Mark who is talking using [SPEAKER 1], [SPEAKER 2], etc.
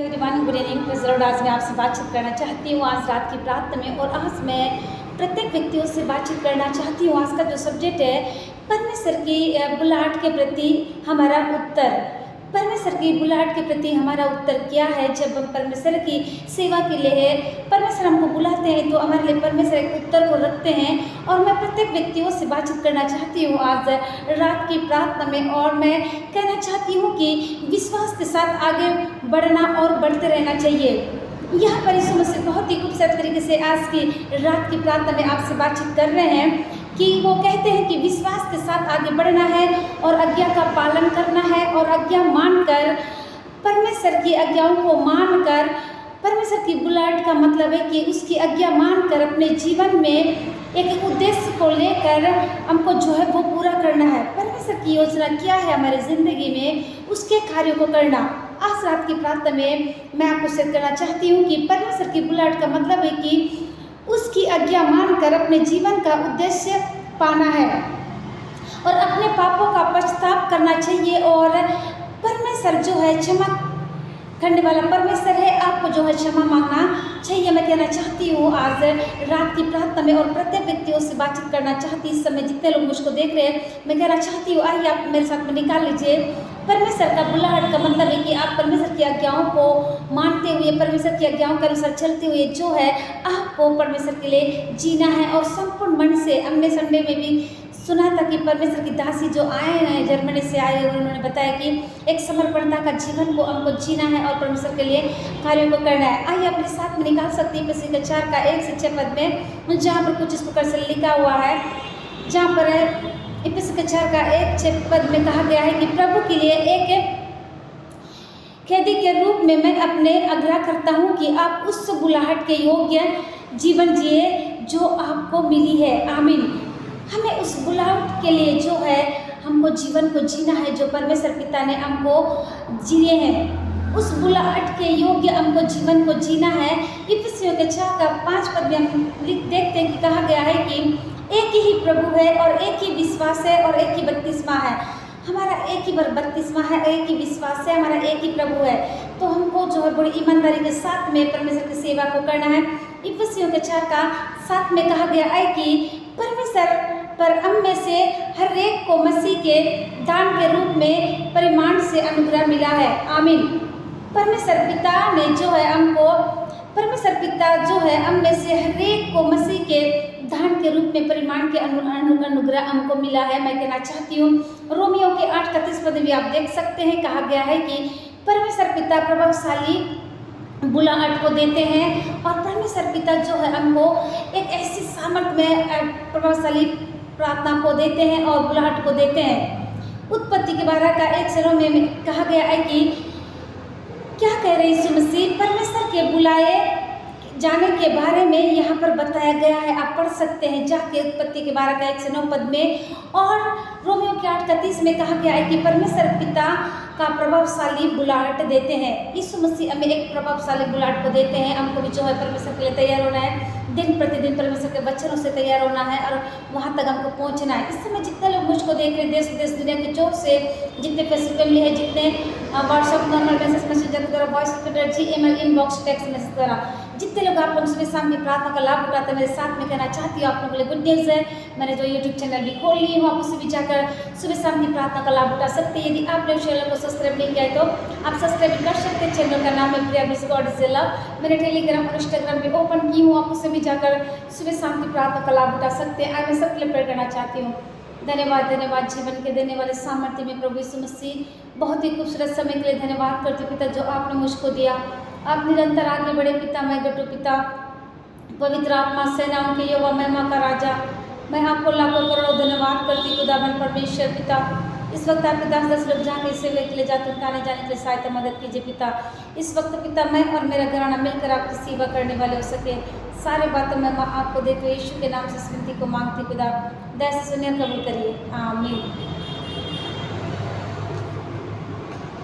[SPEAKER 1] Everyone, good evening. Praise आज मैं आपसे बातचीत करना चाहती हूँ आज रात की प्रार्थना में। और आज मैं प्रत्येक व्यक्तियों से बातचीत करना चाहती हूँ। आज का जो सब्जेक्ट है परमेश्वर की बुलाहट के प्रति हमारा उत्तर। परमेश्वर की बुलाहट के प्रति हमारा उत्तर क्या है? जब हम परमेश्वर की सेवा के लिए परमेश्वर हमको बुलाते हैं तो हमारे लिए परमेश्वर एक उत्तर को रखते हैं। और मैं प्रत्येक व्यक्तियों से बातचीत करना चाहती हूँ आज रात की प्रार्थना में। और मैं कहना चाहती हूँ कि विश्वास के साथ आगे बढ़ना और बढ़ते रहना चाहिए। यहाँ पर यीशु मसीह बहुत ही खूबसूरत तरीके से आज की रात की प्रार्थना में आपसे बातचीत कर रहे हैं कि वो कहते हैं कि विश्वास के साथ आगे बढ़ना है और आज्ञा का पालन करना है। और आज्ञा मानकर, परमेश्वर की आज्ञाओं को मानकर, परमेश्वर की बुलाहट का मतलब है कि उसकी आज्ञा मानकर अपने जीवन में एक उद्देश्य को लेकर हमको जो है वो पूरा करना है। परमेश्वर की योजना क्या है हमारी ज़िंदगी में, उसके कार्यों को करना। आज रात की प्रार्थना में मैं आपको शेयर करना चाहती हूँ कि परमेश्वर की बुलाहट का मतलब है कि उसकी आज्ञा मानकर अपने जीवन का उद्देश्य पाना है और अपने पापों का पश्चाताप करना चाहिए। और परमेश्वर जो है क्षमा करने वाला परमेश्वर है, आपको जो है क्षमा मांगना चाहिए। मैं कहना चाहती हूँ आज रात की प्रार्थना में और प्रत्येक व्यक्तियों से बातचीत करना चाहती इस समय जितने लोग मुझको देख रहे हैं, मैं कहना चाहती हूँ आइए आप मेरे साथ में निकाल लीजिए। परमेश्वर का बुलाहट का मतलब है कि आप परमेश्वर की आज्ञाओं को मानते हुए, परमेश्वर की आज्ञाओं के अनुसार चलते हुए जो है आपको परमेश्वर के लिए जीना है। और संपूर्ण मन से, हमने संडे में भी सुना था कि परमेश्वर की दासी जो आए हैं, जर्मनी से आए, उन्होंने बताया कि एक समर्पणता का जीवन को हमको जीना है और परमेश्वर के लिए कार्यों को करना है। आइए अपने साथ में निकाल सकते हैं इफिसियों के 4 का 1 से 6 पद में, जहाँ पर कुछ इस प्रकार से लिखा हुआ है, जहाँ पर इफिसियों के 4 का 1-6 पद में कहा गया है कि प्रभु के लिए एक कैदी के रूप में मैं अपने आग्रह करता हूँ कि आप उस बुलाहट के योग्य जीवन जिए जो आपको मिली है। आमीन। हमें उस बुलाहट के लिए जो है हमको जीवन को जीना है जो परमेश्वर पिता ने हमको जिए हैं। उस बुलाहट के योग्य हमको जीवन को जीना है। इफिसियों के 4 का 5 पद में हम देखते हैं कि कहा गया है कि एक ही प्रभु है और एक ही विश्वास है और एक ही बपतिस्मा है। हमारा एक ही बपतिस्मा है, एक ही विश्वास है, हमारा एक ही प्रभु है। तो हमको जो है बड़ी ईमानदारी के साथ में परमेश्वर की सेवा को करना है। इफिसियों के 4 का 7 में कहा गया है कि परमेश्वर पर हम में से हर एक को मसीह के दान के रूप में परिमाण से अनुग्रह मिला है। आमीन। परमेश्वर पिता ने जो है हमको, परमेश्वर पिता जो है हम में से हर एक को मसीह के दान के रूप में परिमाण के अनुग्रह हमको मिला है। मैं कहना चाहती हूँ रोमियो के 8:31 पद भी आप देख सकते हैं, कहा गया है कि परमेश्वर पिता प्रभावशाली बुलाहट को देते हैं। और परमेश्वर पिता जो है हमको एक ऐसी सामर्थ में प्रभावशाली प्रार्थना को देते हैं और बुलाहट को देते हैं। उत्पत्ति के 12 का 1 से 9 में कहा गया है कि क्या कह रहे यीशु मसीह, परमेश्वर के बुलाए जाने के बारे में यहाँ पर बताया गया है। आप पढ़ सकते हैं जाके उत्पत्ति के 12 का 1 से 9 पद में। और रोमियो के 8:31 में कहा गया है कि परमेश्वर पिता का प्रभावशाली बुलाहट देते हैं। यीशु मसीह हमें एक प्रभावशाली बुलाहट को देते हैं। हमको भी जो है परमेश्वर के लिए तैयार होना है, दिन प्रतिदिन परमेश्वर के वचनों से तैयार होना है और वहाँ तक हमको पहुँचना है। इस समय जितने लोग मुझको देख रहे हैं देश विदेश दुनिया के चौक से, जितने फेसबुक फैमिली है, जितने व्हाट्सअप नॉर्मल मैसेज द्वारा, voice Twitter, GML inbox text message द्वारा, जितने लोग आप लोग सुबह शाम की प्रार्थना का लाभ उठाते हैं, मेरे साथ में कहना चाहती हूँ आप लोगों के लिए गुड न्यूज़ है। मैंने जो यूट्यूब चैनल भी खोल ली हूँ, आप उससे भी जाकर सुबह शाम की प्रार्थना का लाभ उठा सकते हैं। यदि आप लोग चैनल को सब्सक्राइब नहीं किया है तो आप सब्सक्राइब कर सकते हैं। चैनल का नाम है प्रिया मिस गॉड इज लव। मैंने टेलीग्राम और इंस्टाग्राम भी ओपन की हूँ, आप उससे भी जाकर सुबह शाम की प्रार्थना का लाभ उठा सकते हैं। आज मैं सबके लिए प्रेयर करना चाहती हूँ। धन्यवाद, धन्यवाद जीवन के देने वाले सामर्थ्य में प्रभु यीशु मसीह, बहुत ही खूबसूरत समय के लिए धन्यवाद करते पिता जो आपने मुझको दिया। आप निरंतर आगे बढ़े पिता, मैं गटू पिता, पवित्र आत्मा, सेनाओं के यहोवा, महिमा का राजा, मैं आपको लाखों करोड़ों धन्यवाद करती खुदावन परमेश्वर पिता। इस वक्त आपके 10 लोग जहाँ के सेवा के लिए जाते उनका आने जाने के लिए सहायता मदद कीजिए पिता। इस वक्त पिता मैं और मेरा घराना मिलकर आपकी सेवा करने वाले हो सके। सारे बातों में मैं आपको देते हुए यीशु के नाम से इस विनती को मांगती खुदा, दया से सुनिए, कबूल करिए। आमीन।